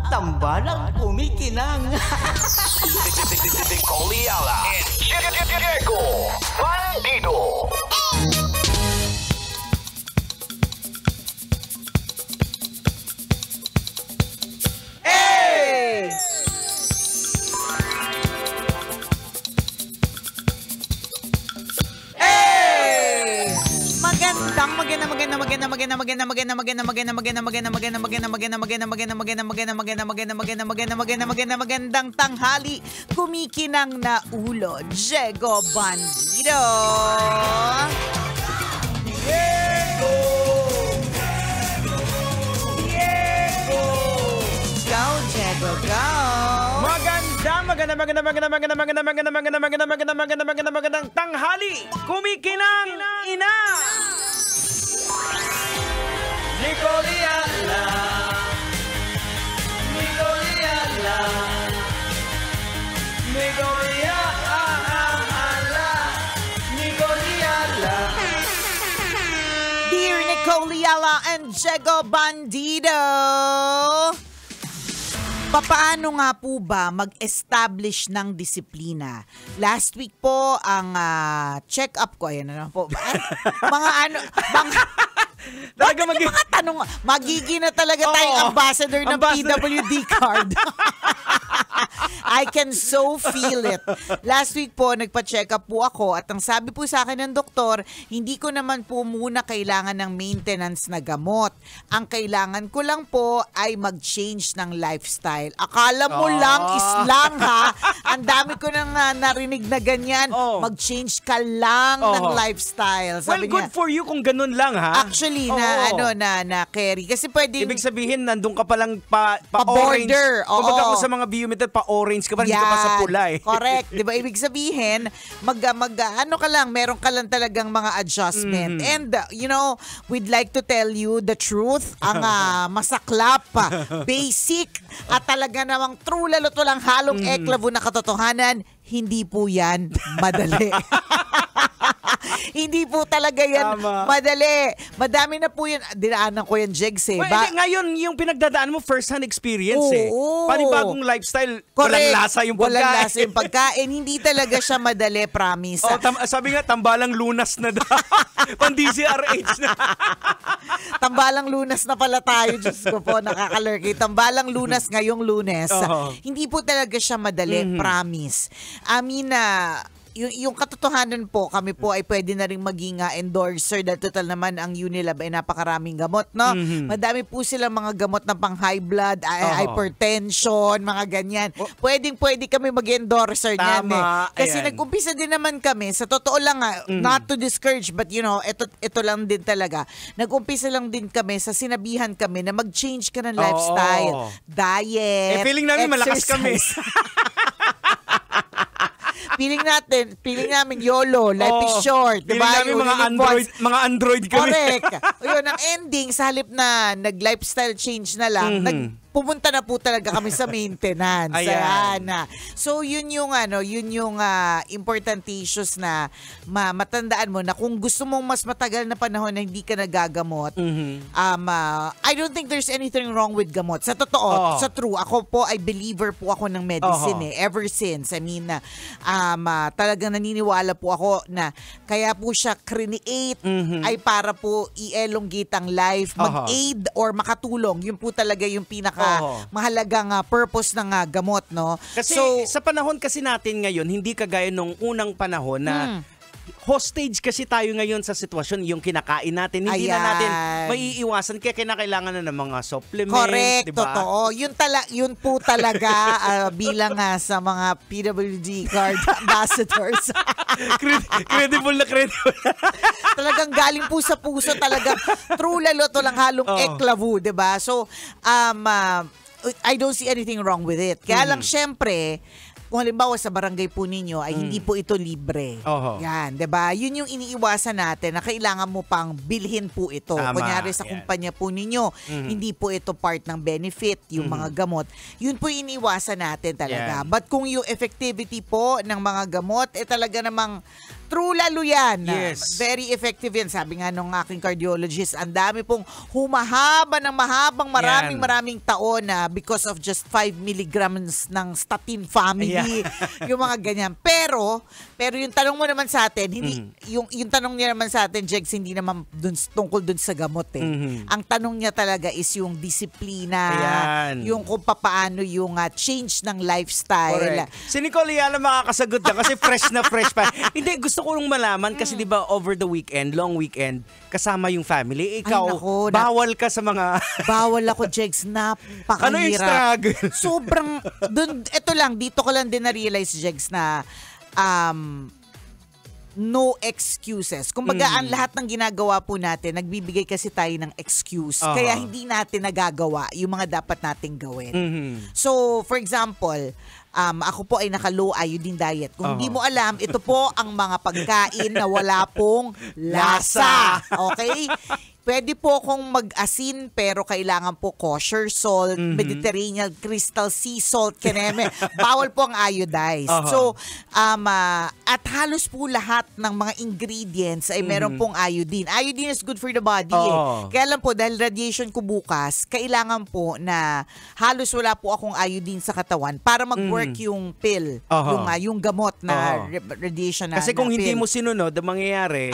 tambalang kumikinang. Nicole Ayala and Diego Bandido. Magandang tanghali, kumikinang na ulo, Diego Bandido. Go, Diego, go. Magandang tanghali, kumikinang ina. Nicole Ayala, Nicole Ayala, Nicole Ayala, Nicole Ayala. Dear Nicole Ayala and Diego Bandido, papaano nga po ba mag-establish ng disiplina? Last week po ang check-up ko, ayan na po. Mga ano, Talaga mga tanong, magiging na talaga tayong ambassador ng PWD card. I can so feel it. Last week po, nagpa-check up po ako at ang sabi po sa akin ng doktor, hindi ko naman po muna kailangan ng maintenance na gamot. Ang kailangan ko lang po ay mag-change ng lifestyle. Akala mo lang islang ha. Ang dami ko nang narinig na ganyan. Mag-change ka lang ng lifestyle. Sabi good niya, for you kung ganun lang ha. Actually, na carry. Kasi pwedeng... Ibig sabihin, nandun ka palang pa-orange. border. Kumbaga kung sa mga biometer, pa-orange ka pa, hindi ka pa sa pula eh. Correct. Diba? Ibig sabihin, ano ka lang, meron ka lang talagang mga adjustment. And, we'd like to tell you the truth, ang masaklap, basic, at talaga namang true lalo to lang halong eklabo na katotohanan, hindi po yan madali. Hindi po talaga yan madali. Madami na po yan. Dinaanan ko yan, Jegs eh. Ngayon, yung pinagdadaan mo, first-hand experience eh. Panibagong lifestyle, correct. walang lasa yung pagkain. Walang lasa yung pagkain. Hindi talaga siya madali, promise. Sabi nga, tambalang lunas na daw. Pang-DZRH na. Tambalang lunas na pala tayo. Diyos ko po, nakakalurky. Tambalang lunas ngayong Lunes. Hindi po talaga siya madali, promise. I mean, yung katotohanan po, kami po ay pwede na rin maging endorser dahil total naman ang Unilab ay napakaraming gamot, no? Madami po silang mga gamot na pang high blood, hypertension, mga ganyan. Pwede kami mag-endorser niyan eh. Kasi nag-umpisa din naman kami, sa totoo lang not to discourage, but ito lang din talaga. Nag-umpisa lang din kami sa sinabihan kami na mag-change ka ng lifestyle, diet, feeling namin malakas kami. Feeling namin YOLO, life is short. Feeling diba? namin mga Android kami. Correct. Yun, ang ending, sa halip na nag-lifestyle change na lang, pumunta na po talaga kami sa maintenance. Ayan. So, yun yung important issues na matandaan mo na kung gusto mong mas matagal na panahon na hindi ka nagagamot, I don't think there's anything wrong with gamot. Sa totoo, sa true, ako po ay believer po ako ng medicine ever since. I mean, talagang naniniwala po ako na kaya po siya create ay para po i-elongate ang life, mag-aid or makatulong. Yun po talaga yung mahalagang purpose ng gamot, no? Kasi sa panahon kasi natin ngayon, hindi kagaya nung unang panahon na hostage kasi tayo ngayon sa sitwasyon, yung kinakain natin, hindi na natin maiiwasan, kaya kinakailangan na ng mga supplements. Correct, diba? totoo. Yun po talaga bilang sa mga PWD card ambassadors. Credible na credible. Talagang galing po sa puso, talagang true lalo to lang halong eklavu, diba? So, I don't see anything wrong with it. Kaya lang, syempre, kung halimbawa sa barangay po ninyo ay hindi po ito libre. Yan, 'di ba? Yun yung iniiwasan natin na kailangan mo pang bilhin po ito. Kunyari sa kumpanya po ninyo, hindi po ito part ng benefit, yung mga gamot. Yun po yung iniiwasan natin talaga. But kung yung effectivity po ng mga gamot talaga namang True lalo yan. Yes. Very effective yan. Sabi nga nung aking cardiologist, ang dami pong humahaba ng maraming taon na because of just 5 milligrams ng statin family. Yung mga ganyan. Pero yung tanong mo naman sa atin, hindi yung tanong niya naman sa atin, Jegs, hindi naman tungkol dun sa gamot eh. Ang tanong niya talaga is yung disiplina, yung kung paano yung change ng lifestyle. Correct. Si Nicole Ayala makakasagot na kasi fresh na fresh pa. Hindi, gusto ko nung malaman kasi di ba over the weekend, long weekend, kasama yung family. Ikaw, bawal ka sa mga... Bawal ako, Jegs. Napakahirap. Ano yung struggle? Sobrang, dito ko lang din na-realize, Jegs, na no excuses. Kumbaga, ang lahat ng ginagawa po natin, nagbibigay kasi tayo ng excuse. Kaya hindi natin nagagawa yung mga dapat nating gawin. So, for example, ako po ay naka-low iodine diet. Kung hindi mo alam, ito po ang mga pagkain na wala pong lasa. Okay? Pwede po akong mag-asin pero kailangan po kosher salt, Mediterranean crystal sea salt, kineme. Bawal po ang iodized. So, at halos po lahat ng mga ingredients ay meron pong iodine. Iodine is good for the body. Kaya lang po, dahil radiation ko bukas, kailangan po na halos wala po akong iodine sa katawan para mag-work yung pill, yung gamot na radiation na kasi kung na hindi pill. mo sinunod, ang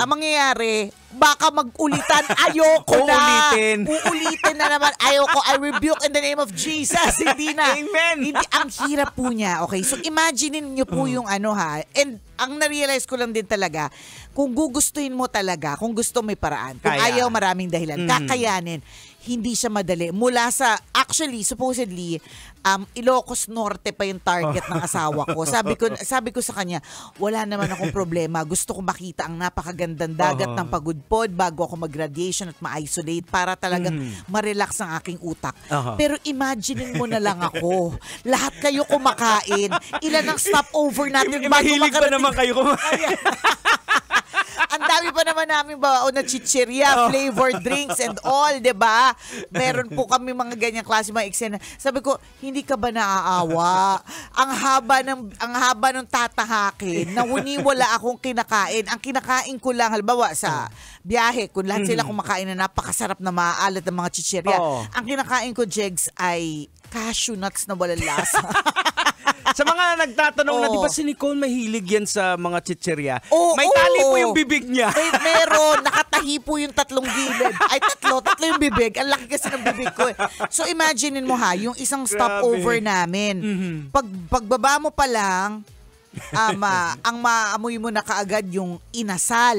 mangyayari, baka mag-ulitan. Ayoko na. Uulitin na naman. Ayoko. I rebuke in the name of Jesus. Hindi na. Amen. Hindi, ang hirap po niya. Okay, so imagine niyo po yung and ang na-realize ko lang din talaga, kung gugustuhin mo talaga, kung gusto may paraan, kung ayaw maraming dahilan, kakayanin, hindi siya madali. Mula sa, actually, supposedly, Ilocos Norte pa yung target ng asawa ko. Sabi ko sa kanya, wala naman akong problema. Gusto ko makita ang napakagandang dagat ng Pagudpod bago ako mag-radiation at ma-isolate para talagang ma-relax ang aking utak. Pero imaginein mo na lang ako. Lahat kayo kumakain. Ilan ang stopover natin bago mahilig pa naman kayo kumain. Ang dami pa naman namin baon na chichirya, flavored drinks and all, 'di ba? Meron po kami mga ganyang klase mga eksena. Sabi ko, hindi ka ba naaawa? Ang haba ng tatahakin, na wala akong kinakain. Ang kinakain ko lang halimbawa sa biyahe, kung lahat sila kumakain na napakasarap na maaalat ng mga chichirya. Ang kinakain ko, Jegs, ay cashew nuts na walang lasa. Sa mga nagtatanong na, di ba si Nicole mahilig yan sa mga chichirya? May tali po yung bibig niya. Meron. Nakatahi po yung tatlong gilid. Ay, tatlo yung bibig. Ang laki kasi ng bibig ko. So, imaginein mo yung isang stopover namin. Pagbaba mo pa lang, ang maamoy mo na kaagad yung inasal.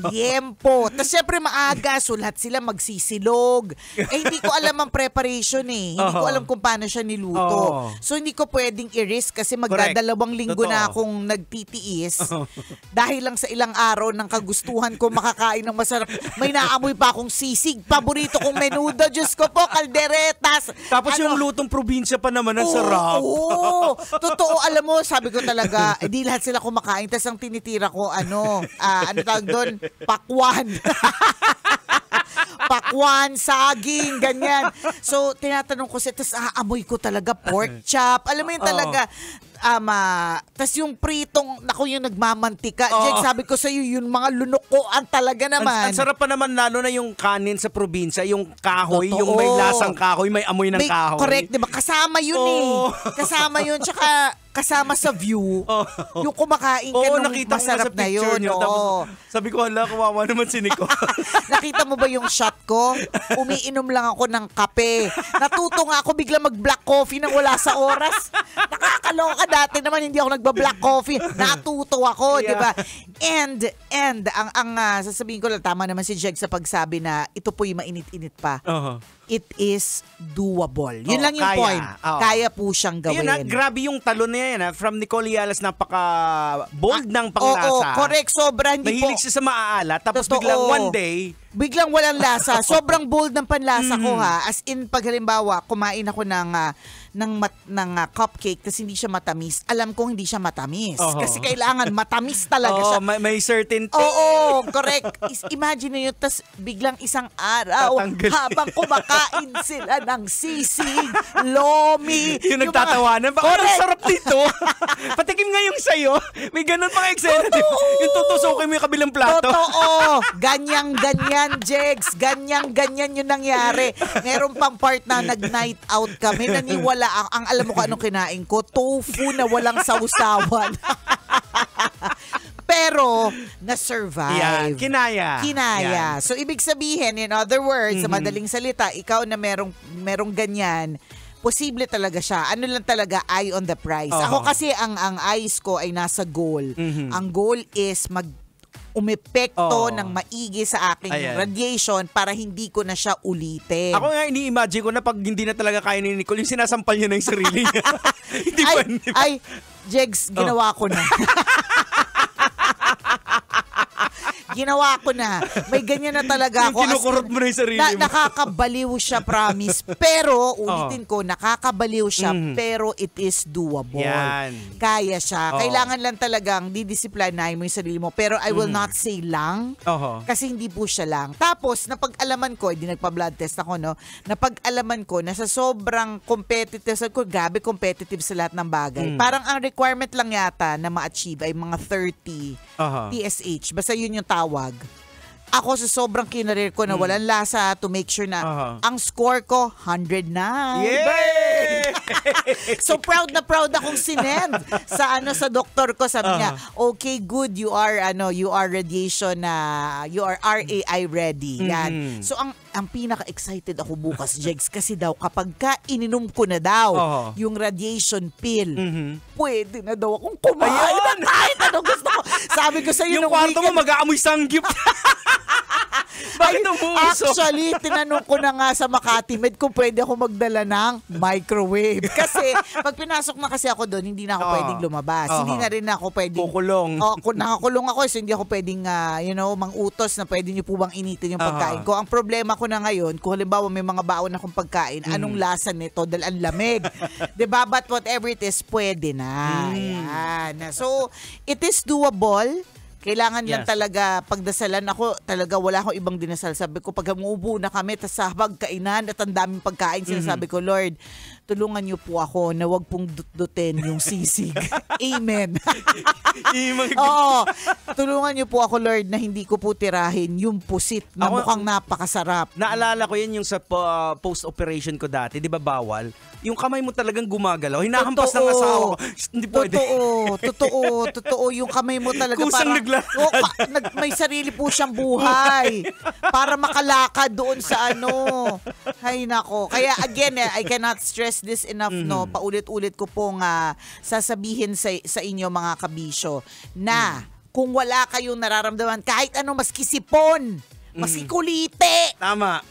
Liempo. Tapos syempre maaga, so lahat sila magsisilog. Hindi ko alam ang preparation eh. Hindi ko alam kung paano siya niluto. So hindi ko pwedeng i-risk kasi magdadalawang linggo na akong nagtitiis. Dahil lang sa ilang araw ng kagustuhan ko makakain ng masarap. May naamoy pa akong sisig. Paborito kong menudo. Diyos ko po, kalderetas. Tapos yung lutong probinsya pa naman, ang sarap. Totoo, alam mo, sabi ko talaga, di lahat sila kumakain. Tapos ang tinitira ko, ano tawag doon? Pakwan. Pakwan, saging, ganyan. So, tinatanong ko siya, tapos aamoy ko talaga pork chop. Alam mo yun talaga, tas yung pritong, naku yung nagmamantika. Jake, sabi ko sa'yo, yung mga lunukoan talaga naman. Ang sarap pa naman lalo na yung kanin sa probinsya, yung kahoy, yung may lasang kahoy, may amoy ng kahoy. Correct, diba? Kasama yun Kasama yun, tsaka kasama sa view, yung kumakain ka nung masarap na yun. Sabi ko, hala, kawawa naman si Nico. Nakita mo ba yung shot ko? Umiinom lang ako ng kape. Natuto nga ako bigla mag-black coffee nang wala sa oras. Nakakaloka, dati naman hindi ako nagba-black coffee. Natuto ako, di ba? And ang sasabihin ko lang, tama naman si Jeg sa pagsabi na ito po yung mainit-init pa. It is doable. Yun lang yung point. Kaya po siyang gawin. Ayun, grabe yung talon na yan. From Nicole Yalas, napaka-bold ng panglasa. Correct. Sobra. Mahilig siya sa maaala. Tapos biglang one day, biglang walang lasa. Sobrang bold ng panlasa ko ha. As in, pag halimbawa, kumain ako ng cupcake tapos hindi siya matamis, alam kong hindi siya matamis. Kasi kailangan matamis talaga siya. May certain Oo, correct. Imagine nyo, tas biglang isang araw, Tatanggal. habang kumakain sila ng sisig, lomi. yung nagtatawanan. Baka ang sarap dito. Patikim nga yung sayo. May ganun pang eksena. Yung tutusukin mo yung kabilang plato. Totoo. Ganyan, Jegs. Ganyan yung nangyari. Meron pang part na nag-night out kami. Naniwala ang alam mo kung anong kinain ko? Tofu na walang sausawan. Pero, na-survive. Yan, kinaya. Yan. So, ibig sabihin, in other words, sa madaling salita, ikaw na merong ganyan, posible talaga siya. Ano lang talaga, eye on the prize. Ako kasi, ang eyes ko ay nasa goal. Ang goal is umepekto ng maigi sa aking radiation para hindi ko na siya ulitin. Ako nga, ini-imagine ko na pag hindi na talaga kaya ni Nicole, yung sinasampal niya na yung sarili niya. Hindi Jegs, ginawa ko na. Ginawa ko na. May ganyan na talaga ako. Kinukurot mo na yung sarili mo. Nakakabaliw siya, promise. Pero, ulitin ko, nakakabaliw siya, pero it is doable. Yan. Kaya siya. Kailangan lang talagang didisiplinahin mo yung sarili mo. Pero I will not say lang. Kasi hindi po siya lang. Tapos, napag-alaman ko, hindi nagpa-blood test ako, no? Napag-alaman ko na sa sobrang competitive, grabe competitive sa lahat ng bagay. Parang ang requirement lang yata na ma-achieve ay mga 30 TSH. Basta yun yung tawag. Ako sa sobrang kinarir ko na walang lasa to make sure na ang score ko 109. Yay! So proud akong sinend sa doktor ko, sabi niya, okay, good, you are radiation you are RAI ready. Yan. So ang pinaka-excited ako bukas, Jegs, kasi daw kapag ininom ko na daw yung radiation pill, pwede na daw akong kumain na kahit ano gusto ko. Sabi ko sa iyo yung kwarto mo mag-aamoy sanggip. Bakit umuusok? Actually, tinanong ko na nga sa Makati Med kung pwede ako magdala ng microwave. Kasi pag pinasok na kasi ako doon, hindi na ako pwedeng lumabas. Hindi na rin ako pwedeng kukulong. Nakakulong ako, so hindi ako pwedeng mangutos na pwede niyo po bang initin yung pagkain ko. Ang problema ko na ngayon, kung halimbawa may mga baon akong pagkain, anong lasa nito dahil ang lamig. 'Di ba? But whatever it is, pwede na. Yan. So, it is doable. Kailangan lang talaga pagdasalan. Ako talaga wala akong ibang dinasal. Sabi ko pag umuubo na kami tas sa kainan at ang daming pagkain, sinasabi ko, Lord, tulungan niyo po ako na wag pong dutdutin yung sisig. Amen. Oo. Tulungan niyo po ako, Lord, na hindi ko po tirahin yung pusit na mukhang napakasarap. Naalala ko yan yung sa post-operation ko dati. Di ba bawal? Yung kamay mo talagang gumagalaw. Hinahampas ng asawa ko. Hindi pwede. Totoo. Yung kamay mo talaga kusang may sarili po siyang buhay para makalakad doon sa Hay nako. Kaya again, I cannot stress this enough, no. Paulit-ulit ko pong sasabihin sa inyo mga kabisyo na kung wala kayong nararamdaman kahit maski sipon, maski kulite. Tama.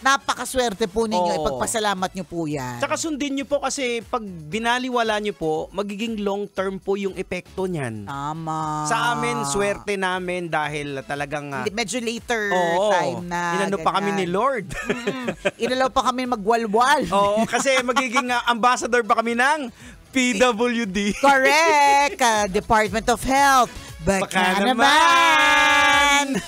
Napakaswerte po ninyo. Ipagpasalamat nyo po yan. Tsaka sundin nyo po kasi pag binaliwala nyo po, magiging long term po yung epekto niyan. Tama. Sa amin, swerte namin dahil talagang medyo later time na. Inano pa kami ni Lord. Inalaw pa kami magwalwal. Oo, kasi magiging ambassador pa kami ng PWD. Correct. Department of Health. Baka naman.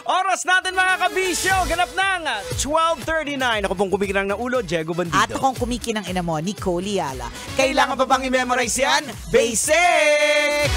Oras natin mga kabisyo, ganap ng 12:39. Ako pong kumikinang ng ulo, Diego Bandido. At akong kumikinang ina mo, Nicole Yala. Kailangan pa bang i-memorize yan? Basic!